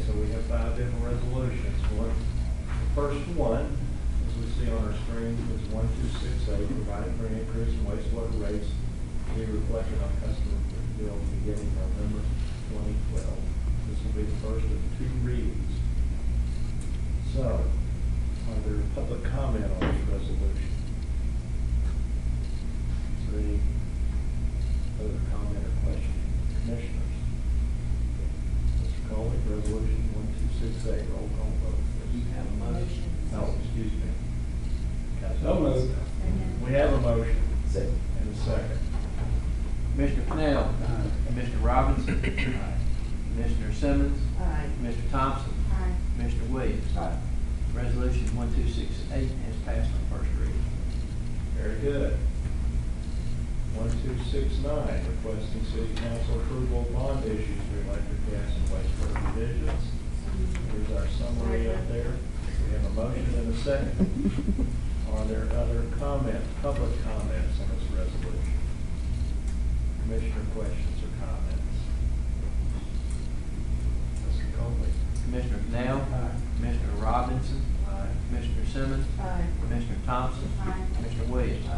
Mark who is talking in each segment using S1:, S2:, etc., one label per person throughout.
S1: so we have 5 different resolutions. The first one, as we see on our screen, is 1268, providing for an increase in wastewater rates to be reflected on customer bills beginning November 2012. This will be the first of 2 readings. So, are there public comment on this resolution? Is there any other comment or question? Commissioners? Mr. Coley, resolution 1268, roll call vote.
S2: You have a motion.
S1: Oh, excuse me.
S3: So moved.
S1: We have a motion
S3: Second.
S1: and a second.
S2: Commissioner Cannell. Commissioner Robinson. Commissioner Simmons.
S4: Aye.
S2: Commissioner Thompson.
S4: Aye.
S2: Commissioner Williams.
S3: Aye.
S2: Resolution 1268 has passed on first reading.
S1: Very good. 1269, requesting city council approval of bond issues for electric, gas, and wastewater divisions. Here's our summary up there. We have a motion and a second. Are there other comments, public comments on this resolution? Commissioner questions or comments? Mr. Coley?
S2: Commissioner Cannell. Commissioner Robinson.
S1: Aye.
S2: Commissioner Simmons.
S4: Aye.
S2: Commissioner Thompson.
S4: Aye.
S2: Commissioner Williams.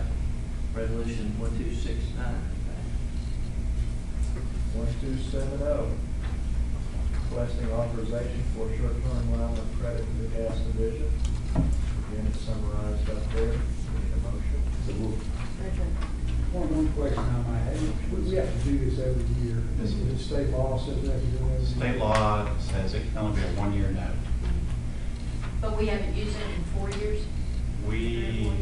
S2: Resolution 1269 has passed.
S1: 1270, requesting authorization for short-term line of credit to the gas division. Again, it's summarized up there. Need a motion?
S4: Second.
S3: One question I might have. We have to do this every year. Is it state law says we have to do it every year?
S5: State law says it can only be a 1-year note.
S4: But we haven't used it in 4 years?
S5: We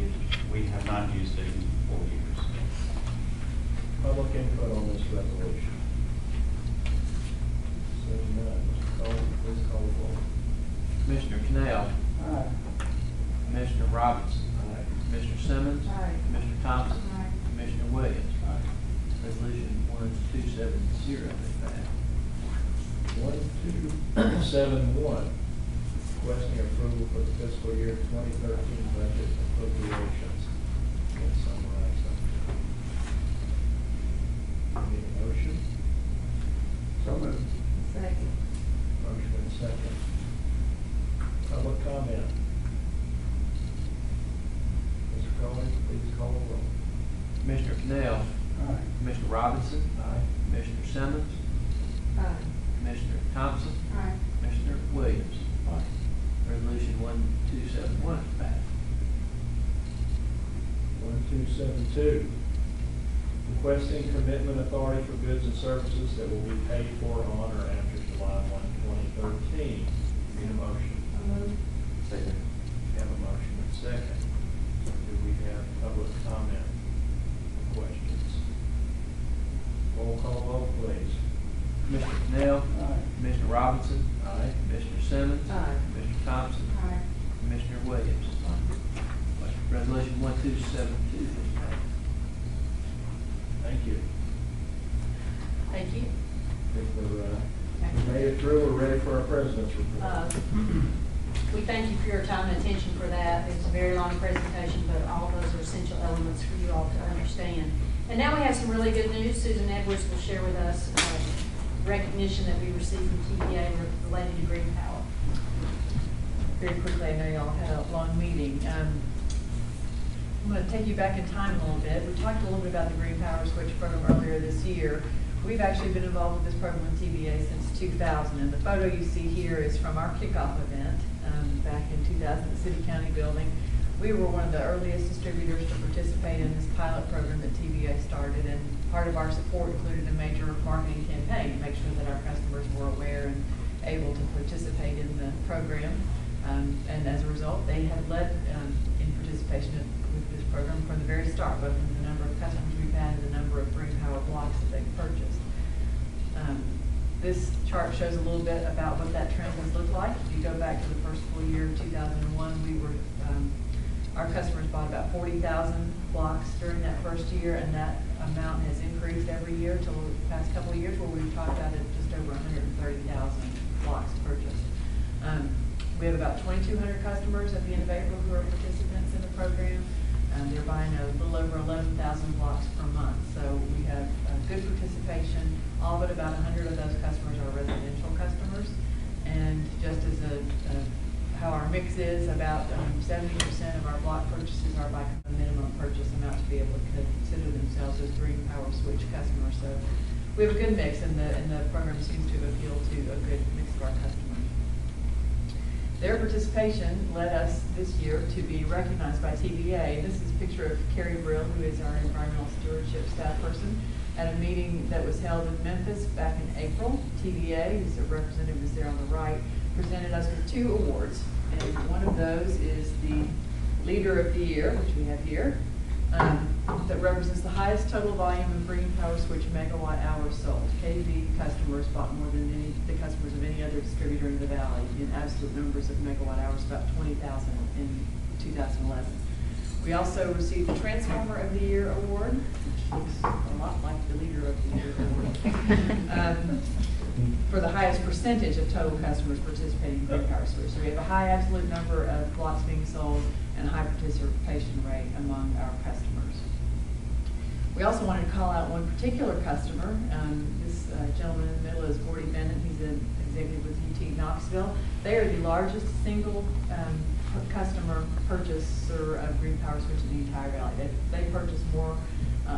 S5: have not used it in 4 years.
S1: Public input on this resolution. Seeing none, Mr. Cole, please call the roll.
S2: Commissioner Cannell.
S3: Aye.
S2: Commissioner Robinson. Commissioner Simmons.
S4: Aye.
S2: Commissioner Thompson.
S4: Aye.
S2: Commissioner Williams. Resolution 1270 has passed.
S1: 1271, requesting approval for the fiscal year 2013 budget appropriations. That's summarized up there. Need a motion?
S3: So moved.
S4: Second.
S1: Motion and second. Public comment. Mr. Cohen, please call the roll.
S2: Commissioner Cannell.
S3: Aye.
S2: Commissioner Robinson.
S1: Aye.
S2: Commissioner Simmons.
S4: Aye.
S2: Commissioner Thompson.
S4: Aye.
S2: Commissioner Williams. Resolution 1271 is passed.
S1: 1272, requesting commitment authority for goods and services that will be paid for on or after July 1, 2013. Need a motion?
S3: Second.
S1: We have a motion and second. Do we have public comment or questions? Roll call vote, please.
S2: Commissioner Cannell.
S3: Aye.
S2: Commissioner Robinson.
S1: Aye.
S2: Commissioner Simmons.
S4: Aye.
S2: Commissioner Thompson.
S4: Aye.
S2: Commissioner Williams. Resolution 1272 is passed.
S1: Thank you.
S4: Thank you.
S1: I think we're made it through. We're ready for our president's report.
S4: We thank you for your time and attention for that. It's a very long presentation, but all those are essential elements for you all to understand. And now we have some really good news. Susan Edwards will share with us recognition that we received from TPA related to green power.
S6: Very quickly, I know y'all had a long meeting. I'm going to take you back in time a little bit. We talked a little bit about the Green Power Switch program earlier this year. We've actually been involved with this program with TBA since 2000, and the photo you see here is from our kickoff event back in 2000 at the City County building. We were one of the earliest distributors to participate in this pilot program that TBA started, and part of our support included a major marketing campaign to make sure that our customers were aware and able to participate in the program. And as a result, they have led in participation with this program from the very start, both in the number of customers we've had and the number of green power blocks that they've purchased. This chart shows a little bit about what that trend has looked like. If you go back to the first full year of 2001, we were our customers bought about 40,000 blocks during that first year, and that amount has increased every year till the past couple of years, where we've talked about it just over 130,000 blocks purchased. We have about 2,200 customers at the end of April who are participants in the program. They're buying a little over 11,000 blocks per month. So we have good participation. All but about 100 of those customers are residential customers. And is about 70% of our block purchases are by a minimum purchase amount to be able to consider themselves as Green Power Switch customers. So we have a good mix, and the program seems to appeal to a good mix of our customers. Their participation led us this year to be recognized by TVA. This is a picture of Carrie Brill, who is our environmental stewardship staff person, at a meeting that was held in Memphis back in April. TVA, whose representative is there on the right, presented us with 2 awards, and one of those is the Leader of the Year, which we have here, that represents the highest total volume of Green Power Switch megawatt hours sold. KV customers bought more than the customers of any other distributor in the valley in absolute numbers of megawatt hours, about 20,000 in 2011. We also received the Transformer of the Year award, which looks a lot like the Leader of the Year award, for the highest percentage of total customers participating in Green Power Switch. So we have a high absolute number of blocks being sold and a high participation rate among our customers. We also wanted to call out one particular customer. This gentleman in the middle is Gordy Bennett. He's an executive with UT Knoxville. They are the largest single customer purchaser of Green Power Switch in the entire valley. They purchase more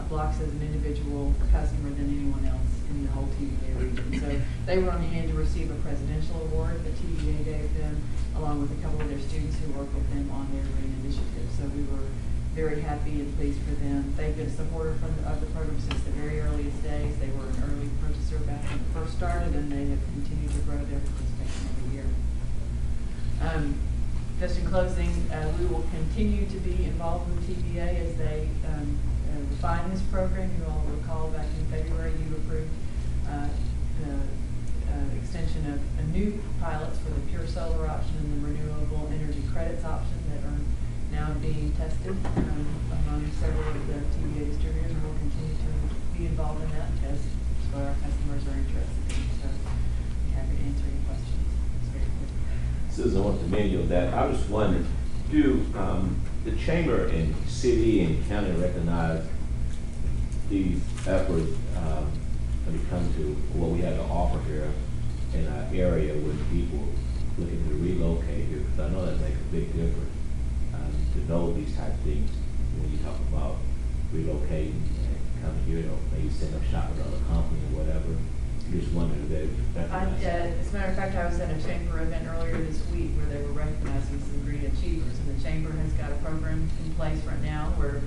S6: blocks as an individual customer than anyone else in the whole TVA region. So they were on hand to receive a presidential award that TVA gave them, along with a couple of their students who work with them on their green initiative. So we were very happy and pleased for them. They've been a supporter of the program since the very earliest days. They were an early purchaser back when it first started, and they have continued to grow their participation every year. Just in closing, we will continue to be involved with TVA as they refine this program. You all recall back in February you approved the extension of new pilots for the pure solar option and the renewable energy credits option that are now being tested among several of the TVA distributors, and we'll continue to be involved in that as what our customers are interested in. So I'm happy to answer any questions. It's very quick.
S7: Susan, I want to commend you on that. I was wondering, do the chamber and city and county recognize these efforts when it comes to what we have to offer here in our area when people looking to relocate here? Because I know that makes a big difference to know these type of things when you talk about relocating and coming here, or maybe setting up shop with another company or whatever. Just wondering if they recognize that.
S6: As a matter of fact, I was at a chamber event earlier this week where they were recognizing some green achievers, and the chamber has got a program in place right now where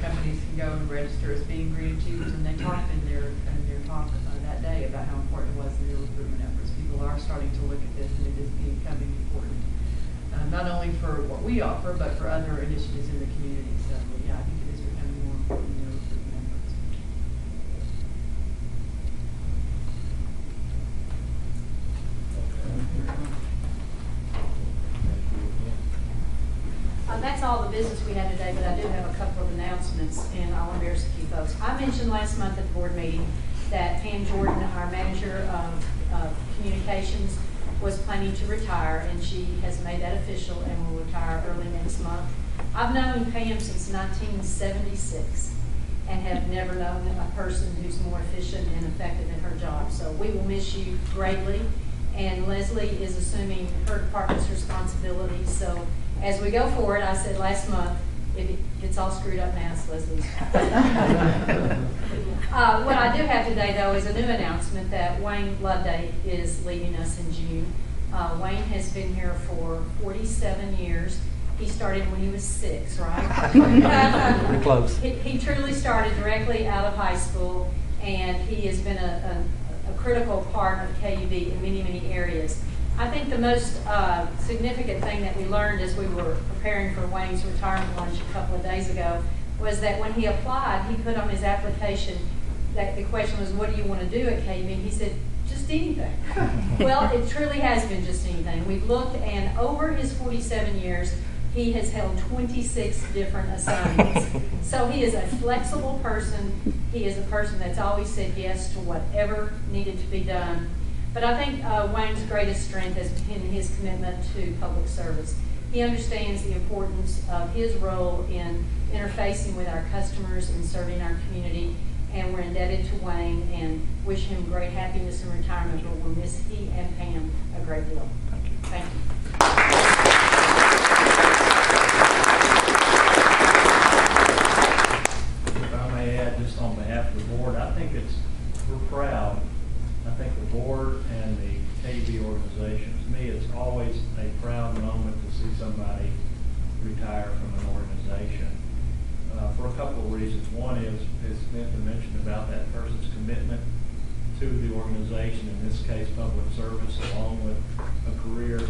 S6: companies can go and register as being green achievers, and they talked in their talk that day about how important it was in their recruitment efforts. People are starting to look at this, and it is becoming important, not only for what we offer, but for other initiatives in the community. So yeah, I think it is becoming more important in their recruitment efforts.
S4: That's all the business we had today, but I do have a couple of announcements, and I'll embarrass a few folks. I mentioned last month at the board meeting that Pam Jordan, our manager of communications, was planning to retire, and she has made that official and will retire early next month. I've known Pam since 1976 and have never known a person who's more efficient and effective in her job. So we will miss you greatly, and Leslie is assuming her department's responsibility. So as we go forward, I said last month, if it's all screwed up now, it's Leslie's. What I do have today, though, is a new announcement that Wayne Loveday is leaving us in June. Wayne has been here for 47 years. He started when he was 6, right?
S8: Pretty close.
S4: He truly started directly out of high school, and he has been a critical part of KUB in many, many areas. I think the most significant thing that we learned as we were preparing for Wayne's retirement lunch a couple of days ago was that when he applied, he put on his application that the question was, what do you want to do at KUB? And he said, just anything. Well, it truly has been just anything. We've looked, and over his 47 years, he has held 26 different assignments. So he is a flexible person. He is a person that's always said yes to whatever needed to be done. But I think Wayne's greatest strength has been his commitment to public service. He understands the importance of his role in interfacing with our customers and serving our community, and we're indebted to Wayne and wish him great happiness in retirement, but we'll miss he and Pam a great deal. Thank you.
S1: organization. To me, it's always a proud moment to see somebody retire from an organization. For a couple of reasons. One is, as Smith had mentioned about that person's commitment to the organization, in this case, public service, along with a career.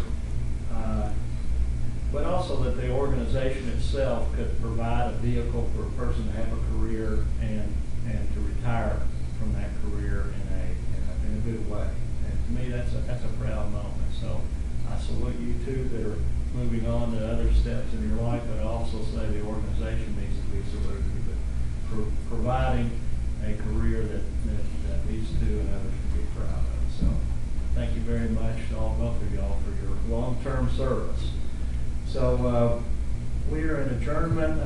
S1: But also that the organization itself could provide a vehicle for a person to have a career and to retire from that career in a good way. And to me, that's a proud moment. So I salute you two that are moving on to other steps in your life, but I also say the organization needs to be saluted, but for providing a career that these two and others can be proud of. So thank you very much to both of y'all for your long-term service. So we are in adjournment.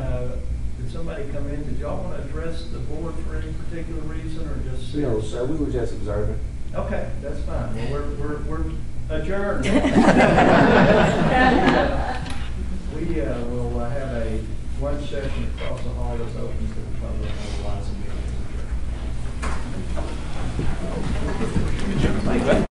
S1: Did somebody come in? Did y'all want to address the board for any particular reason, or just?
S8: No, sir, we were just observing.
S1: Okay, that's fine. Well, we're adjourned. We will have a lunch session across the hall that's open to the public, otherwise the meeting is adjourned.